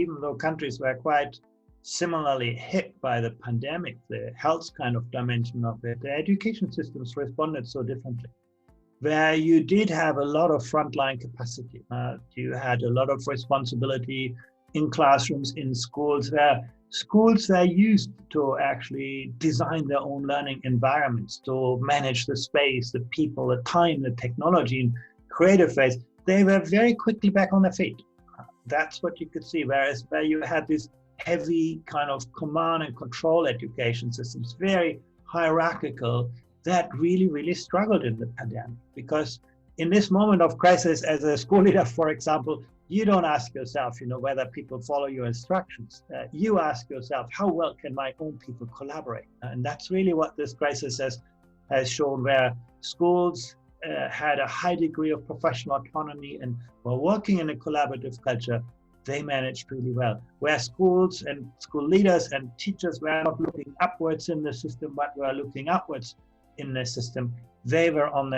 even though countries were quite similarly hit by the pandemic, the health kind of dimension of it, the education systems responded so differently. Where you did have a lot of frontline capacity, you had a lot of responsibility in classrooms, in schools, where schools were used to actually design their own learning environments, to manage the space, the people, the time, the technology in creative ways. They were very quickly back on their feet. That's what you could see. Whereas where you had this heavy kind of command and control education systems, very hierarchical, that really struggled in the pandemic. Because in this moment of crisis, as a school leader, for example, you don't ask yourself, whether people follow your instructions. You ask yourself, how well can my own people collaborate? And that's really what this crisis has shown, where schools had a high degree of professional autonomy and were working in a collaborative culture. They managed really well. Where schools and school leaders and teachers were not looking upwards in the system, but were looking upwards in the system, they were on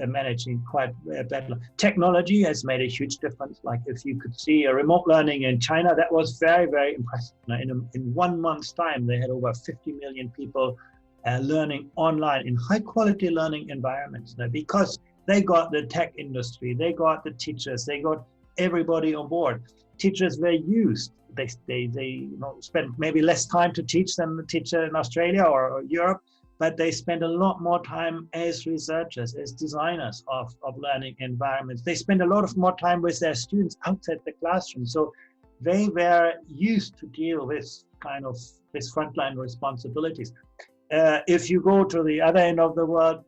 managing quite better. Technology has made a huge difference. Like if you could see a remote learning in China, that was very impressive. In 1 month's time, they had over 50 million people learning online in high quality learning environments, because they got the tech industry, they got the teachers, they got everybody on board. Teachers were used. They spent maybe less time to teach than the teacher in Australia or Europe, but they spend a lot more time as researchers, as designers of learning environments. They spend a lot of more time with their students outside the classroom. So they were used to deal with kind of this frontline responsibilities. If you go to the other end of the world,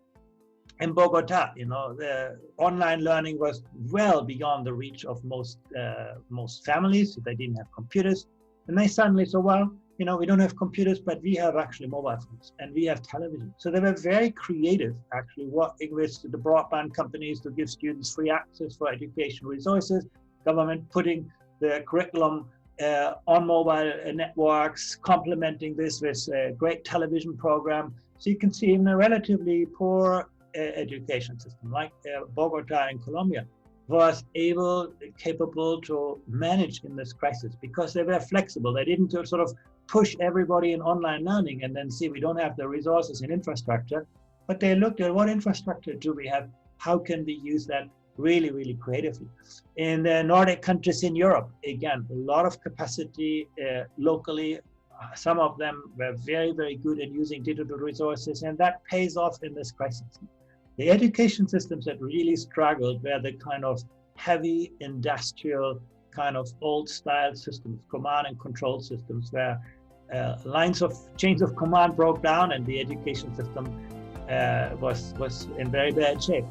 in Bogota, the online learning was well beyond the reach of most families. They didn't have computers, and they suddenly said, well, we don't have computers, but we have actually mobile phones and we have television. So they were very creative, actually, working with the broadband companies to give students free access for education resources, government putting the curriculum on mobile networks, complementing this with a great television program. So you can see even a relatively poor education system like Bogota in Colombia was capable to manage in this crisis because they were flexible. They didn't sort of push everybody in online learning and then see we don't have the resources and infrastructure, but they looked at what infrastructure do we have, how can we use that really creatively. In the Nordic countries in Europe, again, a lot of capacity locally. Some of them were very good at using digital resources, and that pays off in this crisis. The education systems that really struggled were the kind of heavy industrial kind of old style systems, command and control systems, where chains of command broke down and the education system was in very bad shape.